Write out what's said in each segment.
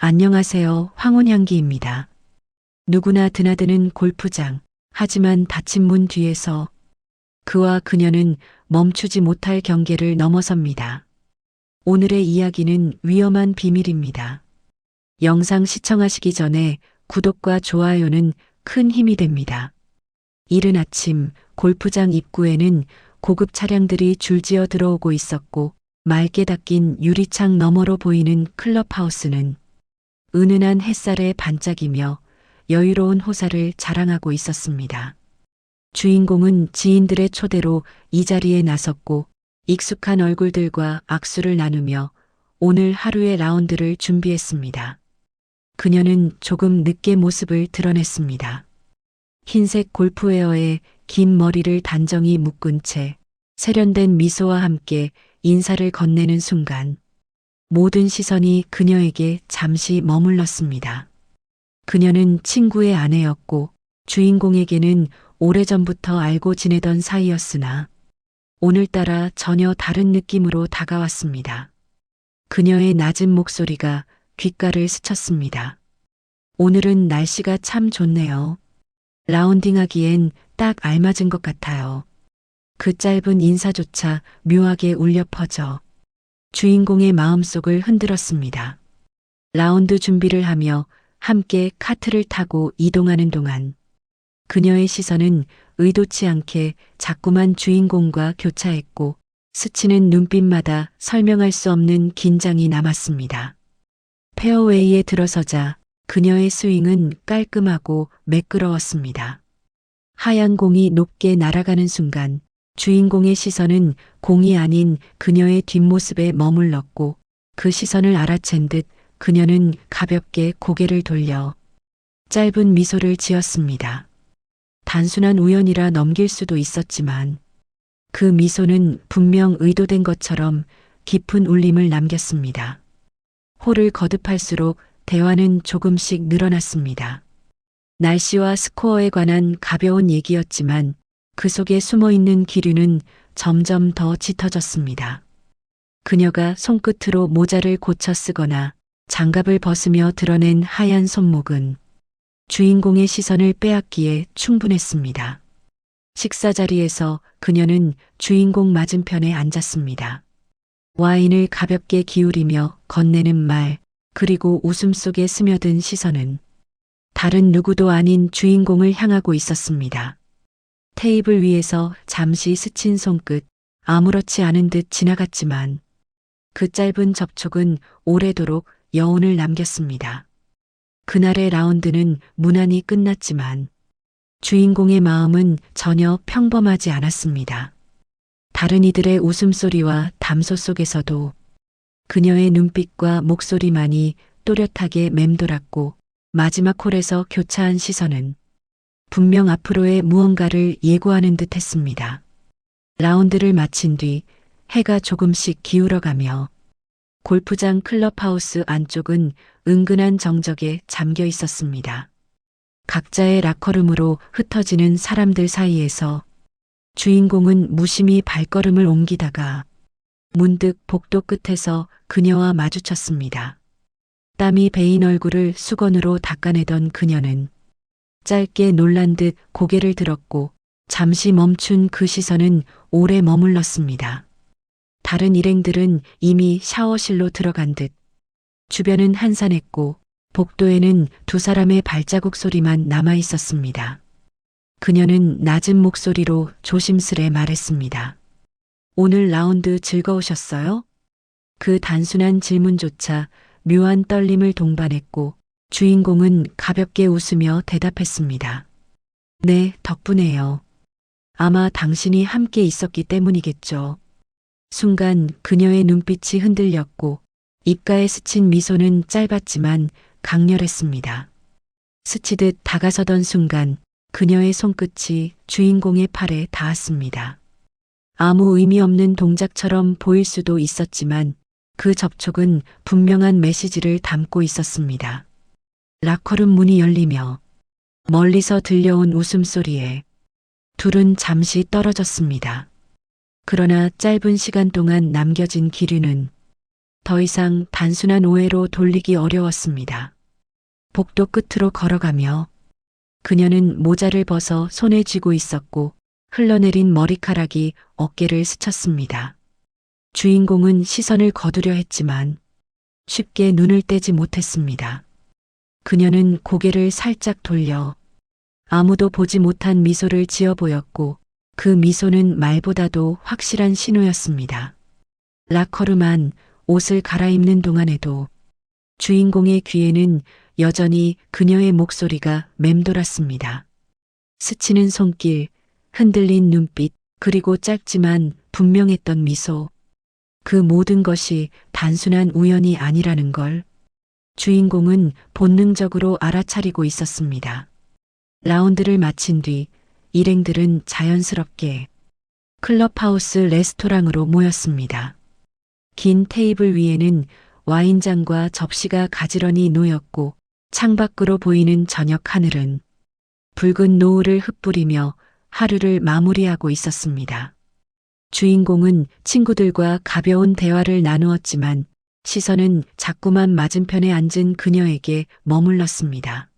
안녕하세요. 황혼향기입니다. 누구나 드나드는 골프장. 하지만 닫힌 문 뒤에서 그와 그녀는 멈추지 못할 경계를 넘어섭니다. 오늘의 이야기는 위험한 비밀입니다. 영상 시청하시기 전에 구독과 좋아요는 큰 힘이 됩니다. 이른 아침 골프장 입구에는 고급 차량들이 줄지어 들어오고 있었고 맑게 닦인 유리창 너머로 보이는 클럽하우스는 은은한 햇살에 반짝이며 여유로운 호사를 자랑하고 있었습니다. 주인공은 지인들의 초대로 이 자리에 나섰고 익숙한 얼굴들과 악수를 나누며 오늘 하루의 라운드를 준비했습니다. 그녀는 조금 늦게 모습을 드러냈습니다. 흰색 골프웨어에 긴 머리를 단정히 묶은 채 세련된 미소와 함께 인사를 건네는 순간 모든 시선이 그녀에게 잠시 머물렀습니다. 그녀는 친구의 아내였고 주인공에게는 오래전부터 알고 지내던 사이였으나 오늘따라 전혀 다른 느낌으로 다가왔습니다. 그녀의 낮은 목소리가 귓가를 스쳤습니다. 오늘은 날씨가 참 좋네요. 라운딩하기엔 딱 알맞은 것 같아요. 그 짧은 인사조차 묘하게 울려 퍼져 주인공의 마음속을 흔들었습니다. 라운드 준비를 하며 함께 카트를 타고 이동하는 동안 그녀의 시선은 의도치 않게 자꾸만 주인공과 교차했고 스치는 눈빛마다 설명할 수 없는 긴장이 남았습니다. 페어웨이에 들어서자 그녀의 스윙은 깔끔하고 매끄러웠습니다. 하얀 공이 높게 날아가는 순간 주인공의 시선은 공이 아닌 그녀의 뒷모습에 머물렀고 그 시선을 알아챈 듯 그녀는 가볍게 고개를 돌려 짧은 미소를 지었습니다. 단순한 우연이라 넘길 수도 있었지만 그 미소는 분명 의도된 것처럼 깊은 울림을 남겼습니다. 홀을 거듭할수록 대화는 조금씩 늘어났습니다. 날씨와 스코어에 관한 가벼운 얘기였지만 그 속에 숨어있는 기류는 점점 더 짙어졌습니다. 그녀가 손끝으로 모자를 고쳐 쓰거나 장갑을 벗으며 드러낸 하얀 손목은 주인공의 시선을 빼앗기에 충분했습니다. 식사 자리에서 그녀는 주인공 맞은편에 앉았습니다. 와인을 가볍게 기울이며 건네는 말, 그리고 웃음 속에 스며든 시선은 다른 누구도 아닌 주인공을 향하고 있었습니다. 테이블 위에서 잠시 스친 손끝, 아무렇지 않은 듯 지나갔지만 그 짧은 접촉은 오래도록 여운을 남겼습니다. 그날의 라운드는 무난히 끝났지만 주인공의 마음은 전혀 평범하지 않았습니다. 다른 이들의 웃음소리와 담소 속에서도 그녀의 눈빛과 목소리만이 또렷하게 맴돌았고 마지막 홀에서 교차한 시선은 분명 앞으로의 무언가를 예고하는 듯 했습니다. 라운드를 마친 뒤 해가 조금씩 기울어가며 골프장 클럽하우스 안쪽은 은근한 정적에 잠겨 있었습니다. 각자의 라커룸으로 흩어지는 사람들 사이에서 주인공은 무심히 발걸음을 옮기다가 문득 복도 끝에서 그녀와 마주쳤습니다. 땀이 배인 얼굴을 수건으로 닦아내던 그녀는 짧게 놀란 듯 고개를 들었고 잠시 멈춘 그 시선은 오래 머물렀습니다. 다른 일행들은 이미 샤워실로 들어간 듯 주변은 한산했고 복도에는 두 사람의 발자국 소리만 남아 있었습니다. 그녀는 낮은 목소리로 조심스레 말했습니다. 오늘 라운드 즐거우셨어요? 그 단순한 질문조차 묘한 떨림을 동반했고 주인공은 가볍게 웃으며 대답했습니다. 네, 덕분에요. 아마 당신이 함께 있었기 때문이겠죠. 순간 그녀의 눈빛이 흔들렸고 입가에 스친 미소는 짧았지만 강렬했습니다. 스치듯 다가서던 순간 그녀의 손끝이 주인공의 팔에 닿았습니다. 아무 의미 없는 동작처럼 보일 수도 있었지만 그 접촉은 분명한 메시지를 담고 있었습니다. 라커룸 문이 열리며 멀리서 들려온 웃음소리에 둘은 잠시 떨어졌습니다. 그러나 짧은 시간 동안 남겨진 기류는 더 이상 단순한 오해로 돌리기 어려웠습니다. 복도 끝으로 걸어가며 그녀는 모자를 벗어 손에 쥐고 있었고 흘러내린 머리카락이 어깨를 스쳤습니다. 주인공은 시선을 거두려 했지만 쉽게 눈을 떼지 못했습니다. 그녀는 고개를 살짝 돌려 아무도 보지 못한 미소를 지어 보였고 그 미소는 말보다도 확실한 신호였습니다. 라커르만 옷을 갈아입는 동안에도 주인공의 귀에는 여전히 그녀의 목소리가 맴돌았습니다. 스치는 손길, 흔들린 눈빛, 그리고 짧지만 분명했던 미소. 그 모든 것이 단순한 우연이 아니라는 걸 주인공은 본능적으로 알아차리고 있었습니다. 라운드를 마친 뒤 일행들은 자연스럽게 클럽하우스 레스토랑으로 모였습니다. 긴 테이블 위에는 와인잔과 접시가 가지런히 놓였고 창밖으로 보이는 저녁 하늘은 붉은 노을을 흩뿌리며 하루를 마무리하고 있었습니다. 주인공은 친구들과 가벼운 대화를 나누었지만 시선은 자꾸만 맞은편에 앉은 그녀에게 머물렀습니다.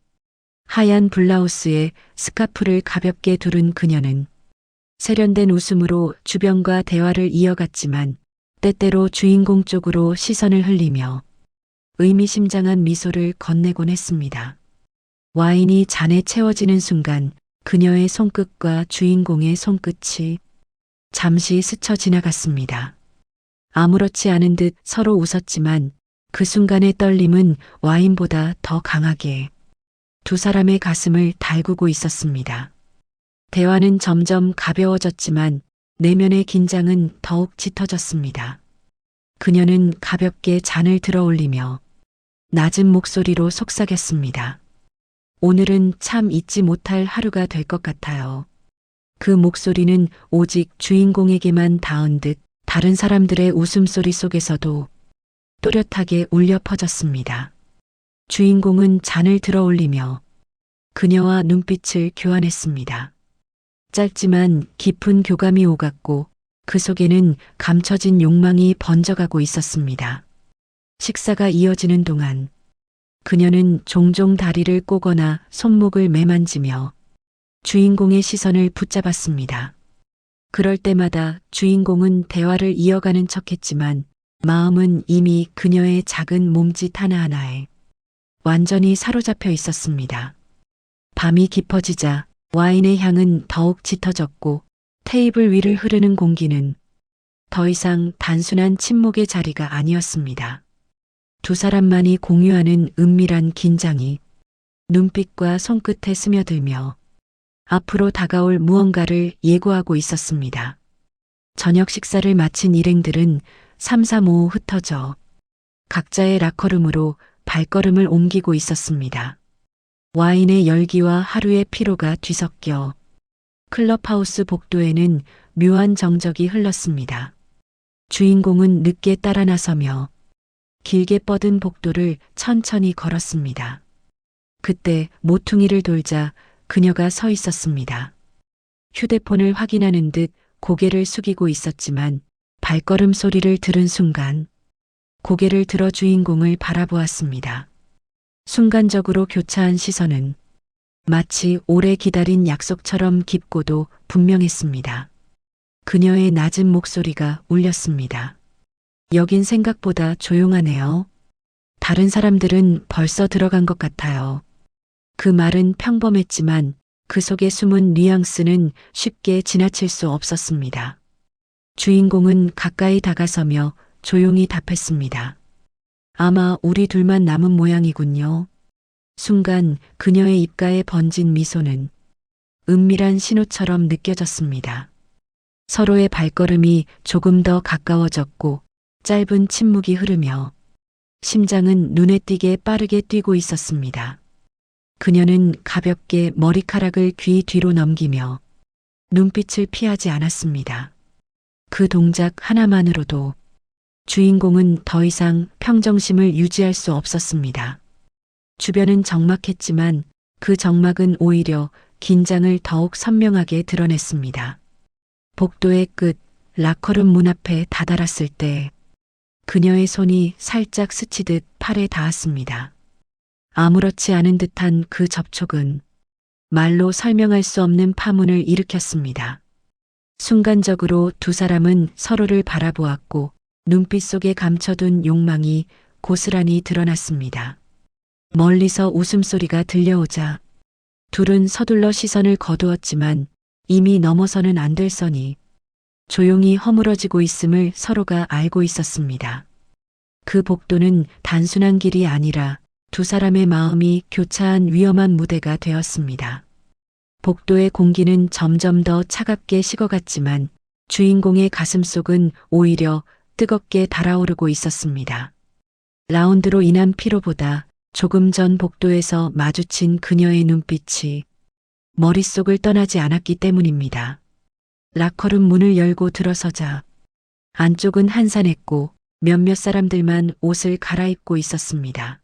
하얀 블라우스에 스카프를 가볍게 두른 그녀는 세련된 웃음으로 주변과 대화를 이어갔지만 때때로 주인공 쪽으로 시선을 흘리며 의미심장한 미소를 건네곤 했습니다. 와인이 잔에 채워지는 순간 그녀의 손끝과 주인공의 손끝이 잠시 스쳐 지나갔습니다. 아무렇지 않은 듯 서로 웃었지만 그 순간의 떨림은 와인보다 더 강하게 두 사람의 가슴을 달구고 있었습니다. 대화는 점점 가벼워졌지만 내면의 긴장은 더욱 짙어졌습니다. 그녀는 가볍게 잔을 들어 올리며 낮은 목소리로 속삭였습니다. 오늘은 참 잊지 못할 하루가 될 것 같아요. 그 목소리는 오직 주인공에게만 닿은 듯 다른 사람들의 웃음소리 속에서도 또렷하게 울려 퍼졌습니다. 주인공은 잔을 들어 올리며 그녀와 눈빛을 교환했습니다. 짧지만 깊은 교감이 오갔고 그 속에는 감춰진 욕망이 번져가고 있었습니다. 식사가 이어지는 동안 그녀는 종종 다리를 꼬거나 손목을 매만지며 주인공의 시선을 붙잡았습니다. 그럴 때마다 주인공은 대화를 이어가는 척했지만 마음은 이미 그녀의 작은 몸짓 하나하나에 완전히 사로잡혀 있었습니다. 밤이 깊어지자 와인의 향은 더욱 짙어졌고 테이블 위를 흐르는 공기는 더 이상 단순한 침묵의 자리가 아니었습니다. 두 사람만이 공유하는 은밀한 긴장이 눈빛과 손끝에 스며들며 앞으로 다가올 무언가를 예고하고 있었습니다. 저녁 식사를 마친 일행들은 삼삼오오 흩어져 각자의 라커룸으로 발걸음을 옮기고 있었습니다. 와인의 열기와 하루의 피로가 뒤섞여 클럽하우스 복도에는 묘한 정적이 흘렀습니다. 주인공은 늦게 따라 나서며 길게 뻗은 복도를 천천히 걸었습니다. 그때 모퉁이를 돌자 그녀가 서 있었습니다. 휴대폰을 확인하는 듯 고개를 숙이고 있었지만 발걸음 소리를 들은 순간 고개를 들어 주인공을 바라보았습니다. 순간적으로 교차한 시선은 마치 오래 기다린 약속처럼 깊고도 분명했습니다. 그녀의 낮은 목소리가 울렸습니다. 여긴 생각보다 조용하네요. 다른 사람들은 벌써 들어간 것 같아요. 그 말은 평범했지만 그 속에 숨은 뉘앙스는 쉽게 지나칠 수 없었습니다. 주인공은 가까이 다가서며 조용히 답했습니다. 아마 우리 둘만 남은 모양이군요. 순간 그녀의 입가에 번진 미소는 은밀한 신호처럼 느껴졌습니다. 서로의 발걸음이 조금 더 가까워졌고 짧은 침묵이 흐르며 심장은 눈에 띄게 빠르게 뛰고 있었습니다. 그녀는 가볍게 머리카락을 귀 뒤로 넘기며 눈빛을 피하지 않았습니다. 그 동작 하나만으로도 주인공은 더 이상 평정심을 유지할 수 없었습니다. 주변은 적막했지만 그 적막은 오히려 긴장을 더욱 선명하게 드러냈습니다. 복도의 끝 라커룸 문 앞에 다다랐을 때 그녀의 손이 살짝 스치듯 팔에 닿았습니다. 아무렇지 않은 듯한 그 접촉은 말로 설명할 수 없는 파문을 일으켰습니다. 순간적으로 두 사람은 서로를 바라보았고 눈빛 속에 감춰둔 욕망이 고스란히 드러났습니다. 멀리서 웃음소리가 들려오자 둘은 서둘러 시선을 거두었지만 이미 넘어서는 안 될 선이 조용히 허물어지고 있음을 서로가 알고 있었습니다. 그 복도는 단순한 길이 아니라 두 사람의 마음이 교차한 위험한 무대가 되었습니다. 복도의 공기는 점점 더 차갑게 식어갔지만 주인공의 가슴속은 오히려 뜨겁게 달아오르고 있었습니다. 라운드로 인한 피로보다 조금 전 복도에서 마주친 그녀의 눈빛이 머릿속을 떠나지 않았기 때문입니다. 라커룸 문을 열고 들어서자 안쪽은 한산했고 몇몇 사람들만 옷을 갈아입고 있었습니다.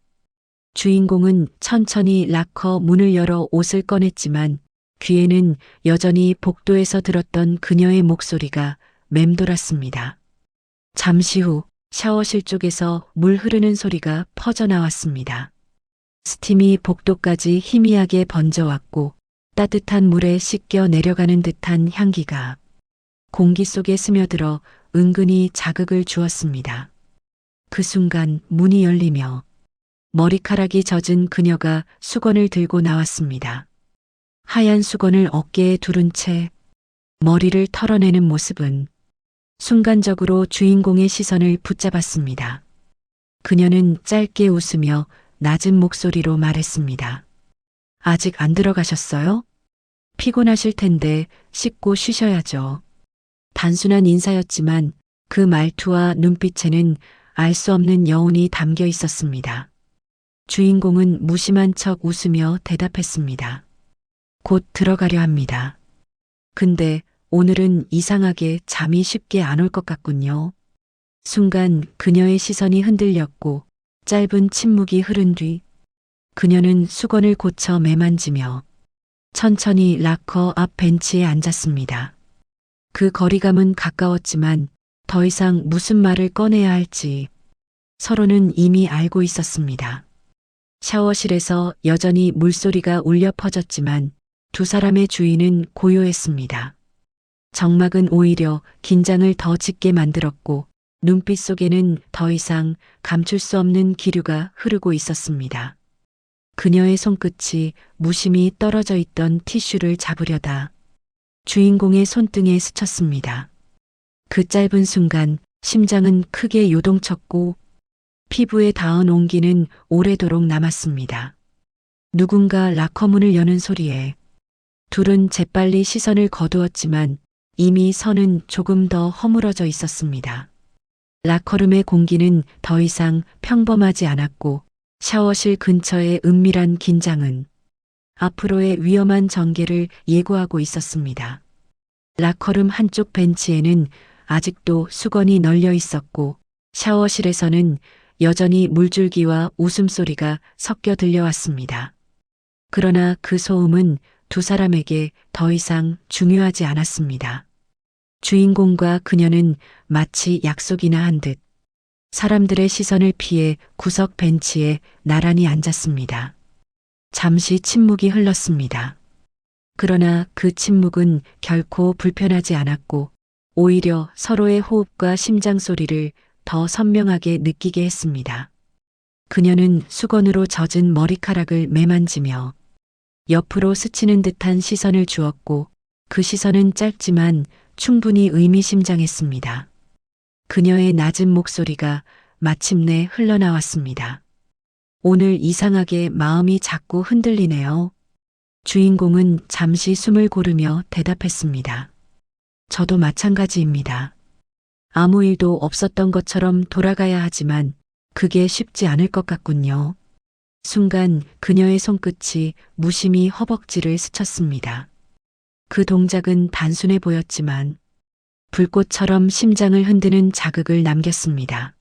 주인공은 천천히 라커 문을 열어 옷을 꺼냈지만 귀에는 여전히 복도에서 들었던 그녀의 목소리가 맴돌았습니다. 잠시 후 샤워실 쪽에서 물 흐르는 소리가 퍼져나왔습니다. 스팀이 복도까지 희미하게 번져왔고 따뜻한 물에 씻겨 내려가는 듯한 향기가 공기 속에 스며들어 은근히 자극을 주었습니다. 그 순간 문이 열리며 머리카락이 젖은 그녀가 수건을 들고 나왔습니다. 하얀 수건을 어깨에 두른 채 머리를 털어내는 모습은 순간적으로 주인공의 시선을 붙잡았습니다. 그녀는 짧게 웃으며 낮은 목소리로 말했습니다. 아직 안 들어가셨어요? 피곤하실 텐데 씻고 쉬셔야죠. 단순한 인사였지만 그 말투와 눈빛에는 알 수 없는 여운이 담겨 있었습니다. 주인공은 무심한 척 웃으며 대답했습니다. 곧 들어가려 합니다. 근데 오늘은 이상하게 잠이 쉽게 안 올 것 같군요. 순간 그녀의 시선이 흔들렸고 짧은 침묵이 흐른 뒤 그녀는 수건을 고쳐 매만지며 천천히 라커 앞 벤치에 앉았습니다. 그 거리감은 가까웠지만 더 이상 무슨 말을 꺼내야 할지 서로는 이미 알고 있었습니다. 샤워실에서 여전히 물소리가 울려 퍼졌지만 두 사람의 주의는 고요했습니다. 정막은 오히려 긴장을 더 짙게 만들었고 눈빛 속에는 더 이상 감출 수 없는 기류가 흐르고 있었습니다. 그녀의 손끝이 무심히 떨어져 있던 티슈를 잡으려다 주인공의 손등에 스쳤습니다. 그 짧은 순간 심장은 크게 요동쳤고 피부에 닿은 온기는 오래도록 남았습니다. 누군가 라커문을 여는 소리에 둘은 재빨리 시선을 거두었지만 이미 선은 조금 더 허물어져 있었습니다. 라커룸의 공기는 더 이상 평범하지 않았고 샤워실 근처의 은밀한 긴장은 앞으로의 위험한 전개를 예고하고 있었습니다. 라커룸 한쪽 벤치에는 아직도 수건이 널려 있었고 샤워실에서는 여전히 물줄기와 웃음소리가 섞여 들려왔습니다. 그러나 그 소음은 두 사람에게 더 이상 중요하지 않았습니다. 주인공과 그녀는 마치 약속이나 한 듯 사람들의 시선을 피해 구석 벤치에 나란히 앉았습니다. 잠시 침묵이 흘렀습니다. 그러나 그 침묵은 결코 불편하지 않았고 오히려 서로의 호흡과 심장 소리를 더 선명하게 느끼게 했습니다. 그녀는 수건으로 젖은 머리카락을 매만지며 옆으로 스치는 듯한 시선을 주었고 그 시선은 짧지만 충분히 의미심장했습니다. 그녀의 낮은 목소리가 마침내 흘러나왔습니다. 오늘 이상하게 마음이 자꾸 흔들리네요. 주인공은 잠시 숨을 고르며 대답했습니다. 저도 마찬가지입니다. 아무 일도 없었던 것처럼 돌아가야 하지만 그게 쉽지 않을 것 같군요. 순간 그녀의 손끝이 무심히 허벅지를 스쳤습니다. 그 동작은 단순해 보였지만 불꽃처럼 심장을 흔드는 자극을 남겼습니다.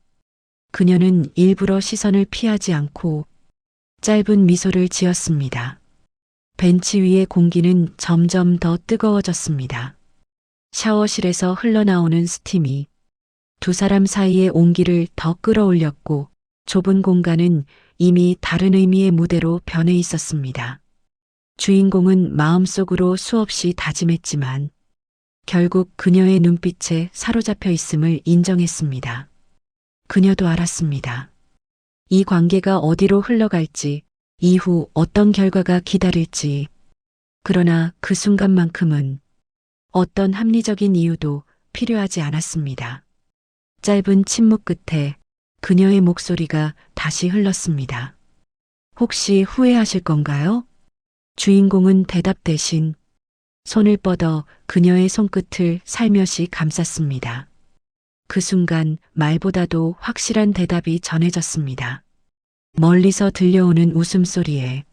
그녀는 일부러 시선을 피하지 않고 짧은 미소를 지었습니다. 벤치 위의 공기는 점점 더 뜨거워졌습니다. 샤워실에서 흘러나오는 스팀이 두 사람 사이의 온기를 더 끌어올렸고 좁은 공간은 이미 다른 의미의 무대로 변해 있었습니다. 주인공은 마음속으로 수없이 다짐했지만 결국 그녀의 눈빛에 사로잡혀 있음을 인정했습니다. 그녀도 알았습니다. 이 관계가 어디로 흘러갈지, 이후 어떤 결과가 기다릴지. 그러나 그 순간만큼은 어떤 합리적인 이유도 필요하지 않았습니다. 짧은 침묵 끝에 그녀의 목소리가 다시 흘렀습니다. 혹시 후회하실 건가요? 주인공은 대답 대신 손을 뻗어 그녀의 손끝을 살며시 감쌌습니다. 그 순간 말보다도 확실한 대답이 전해졌습니다. 멀리서 들려오는 웃음소리에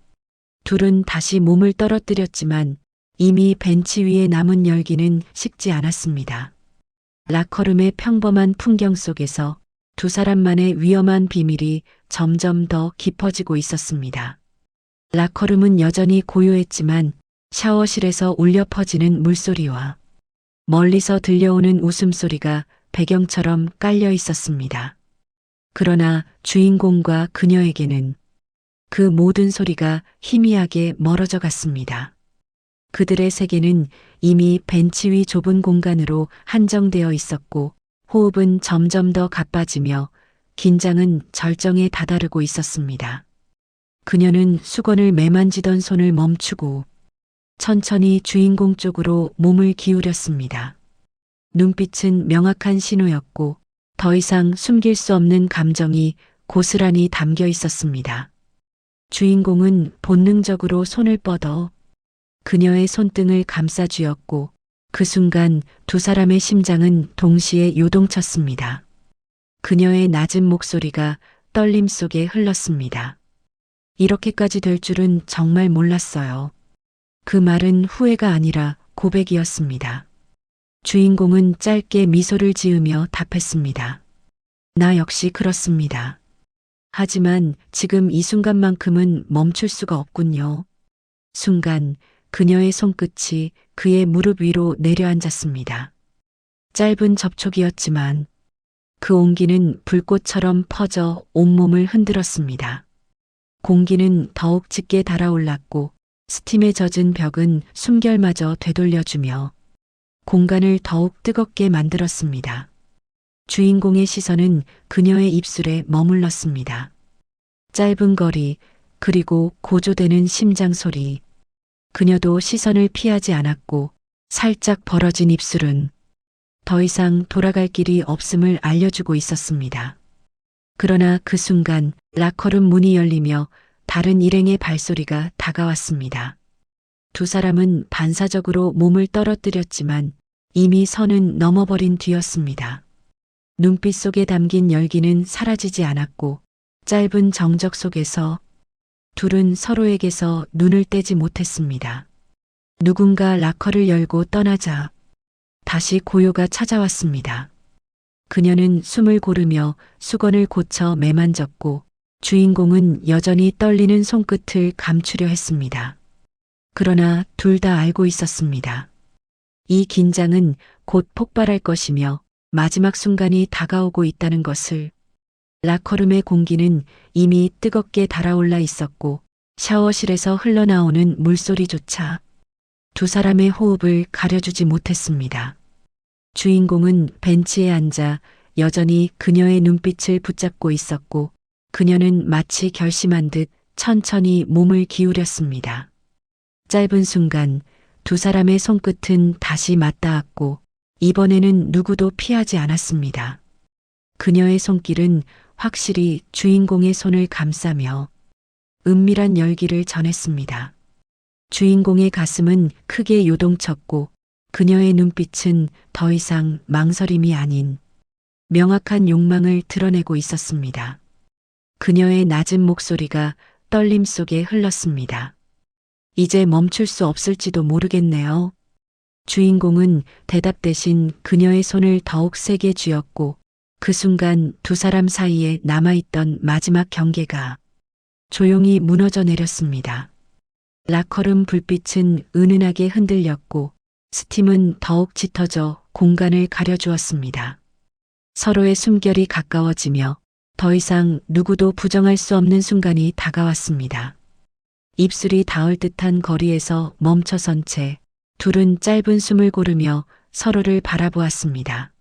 둘은 다시 몸을 떨어뜨렸지만 이미 벤치 위에 남은 열기는 식지 않았습니다. 라커룸의 평범한 풍경 속에서 두 사람만의 위험한 비밀이 점점 더 깊어지고 있었습니다. 라커룸은 여전히 고요했지만 샤워실에서 울려 퍼지는 물소리와 멀리서 들려오는 웃음소리가 배경처럼 깔려 있었습니다. 그러나 주인공과 그녀에게는 그 모든 소리가 희미하게 멀어져 갔습니다. 그들의 세계는 이미 벤치 위 좁은 공간으로 한정되어 있었고 호흡은 점점 더 가빠지며 긴장은 절정에 다다르고 있었습니다. 그녀는 수건을 매만지던 손을 멈추고 천천히 주인공 쪽으로 몸을 기울였습니다. 눈빛은 명확한 신호였고 더 이상 숨길 수 없는 감정이 고스란히 담겨 있었습니다. 주인공은 본능적으로 손을 뻗어 그녀의 손등을 감싸쥐었고 그 순간 두 사람의 심장은 동시에 요동쳤습니다. 그녀의 낮은 목소리가 떨림 속에 흘렀습니다. 이렇게까지 될 줄은 정말 몰랐어요. 그 말은 후회가 아니라 고백이었습니다. 주인공은 짧게 미소를 지으며 답했습니다. 나 역시 그렇습니다. 하지만 지금 이 순간만큼은 멈출 수가 없군요. 순간 그녀의 손끝이 그의 무릎 위로 내려앉았습니다. 짧은 접촉이었지만 그 온기는 불꽃처럼 퍼져 온몸을 흔들었습니다. 공기는 더욱 짙게 달아올랐고 스팀에 젖은 벽은 숨결마저 되돌려주며 공간을 더욱 뜨겁게 만들었습니다. 주인공의 시선은 그녀의 입술에 머물렀습니다. 짧은 거리, 그리고 고조되는 심장 소리. 그녀도 시선을 피하지 않았고 살짝 벌어진 입술은 더 이상 돌아갈 길이 없음을 알려주고 있었습니다. 그러나 그 순간 라커룸 문이 열리며 다른 일행의 발소리가 다가왔습니다. 두 사람은 반사적으로 몸을 떨어뜨렸지만 이미 선은 넘어버린 뒤였습니다. 눈빛 속에 담긴 열기는 사라지지 않았고 짧은 정적 속에서 둘은 서로에게서 눈을 떼지 못했습니다. 누군가 라커를 열고 떠나자 다시 고요가 찾아왔습니다. 그녀는 숨을 고르며 수건을 고쳐 매만졌고 주인공은 여전히 떨리는 손끝을 감추려 했습니다. 그러나 둘 다 알고 있었습니다. 이 긴장은 곧 폭발할 것이며 마지막 순간이 다가오고 있다는 것을. 라커룸의 공기는 이미 뜨겁게 달아올라 있었고 샤워실에서 흘러나오는 물소리조차 두 사람의 호흡을 가려주지 못했습니다. 주인공은 벤치에 앉아 여전히 그녀의 눈빛을 붙잡고 있었고 그녀는 마치 결심한 듯 천천히 몸을 기울였습니다. 짧은 순간 두 사람의 손끝은 다시 맞닿았고 이번에는 누구도 피하지 않았습니다. 그녀의 손길은 확실히 주인공의 손을 감싸며 은밀한 열기를 전했습니다. 주인공의 가슴은 크게 요동쳤고 그녀의 눈빛은 더 이상 망설임이 아닌 명확한 욕망을 드러내고 있었습니다. 그녀의 낮은 목소리가 떨림 속에 흘렀습니다. 이제 멈출 수 없을지도 모르겠네요. 주인공은 대답 대신 그녀의 손을 더욱 세게 쥐었고 그 순간 두 사람 사이에 남아있던 마지막 경계가 조용히 무너져 내렸습니다. 라커룸 불빛은 은은하게 흔들렸고 스팀은 더욱 짙어져 공간을 가려주었습니다. 서로의 숨결이 가까워지며 더 이상 누구도 부정할 수 없는 순간이 다가왔습니다. 입술이 닿을 듯한 거리에서 멈춰선 채 둘은 짧은 숨을 고르며 서로를 바라보았습니다.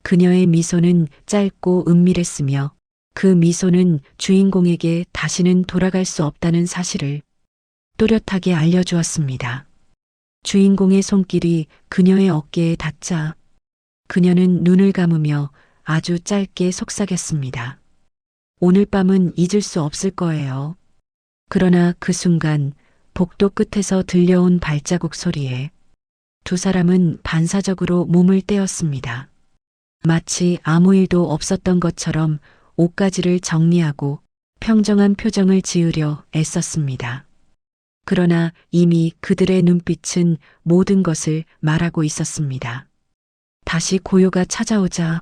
그녀의 미소는 짧고 은밀했으며 그 미소는 주인공에게 다시는 돌아갈 수 없다는 사실을 또렷하게 알려주었습니다. 주인공의 손길이 그녀의 어깨에 닿자 그녀는 눈을 감으며 아주 짧게 속삭였습니다. 오늘 밤은 잊을 수 없을 거예요. 그러나 그 순간 복도 끝에서 들려온 발자국 소리에 두 사람은 반사적으로 몸을 떼었습니다. 마치 아무 일도 없었던 것처럼 옷가지를 정리하고 평정한 표정을 지으려 애썼습니다. 그러나 이미 그들의 눈빛은 모든 것을 말하고 있었습니다. 다시 고요가 찾아오자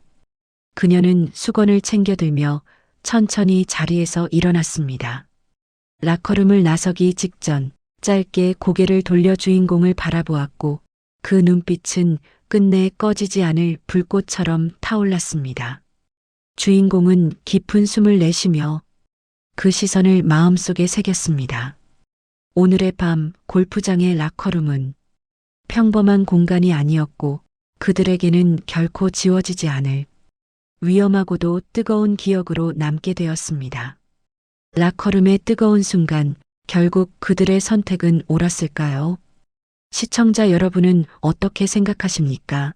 그녀는 수건을 챙겨들며 천천히 자리에서 일어났습니다. 라커룸을 나서기 직전 짧게 고개를 돌려 주인공을 바라보았고 그 눈빛은 끝내 꺼지지 않을 불꽃처럼 타올랐습니다. 주인공은 깊은 숨을 내쉬며 그 시선을 마음속에 새겼습니다. 오늘의 밤 골프장의 라커룸은 평범한 공간이 아니었고 그들에게는 결코 지워지지 않을 위험하고도 뜨거운 기억으로 남게 되었습니다. 라커룸의 뜨거운 순간 결국 그들의 선택은 옳았을까요? 시청자 여러분은 어떻게 생각하십니까?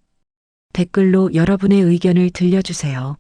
댓글로 여러분의 의견을 들려주세요.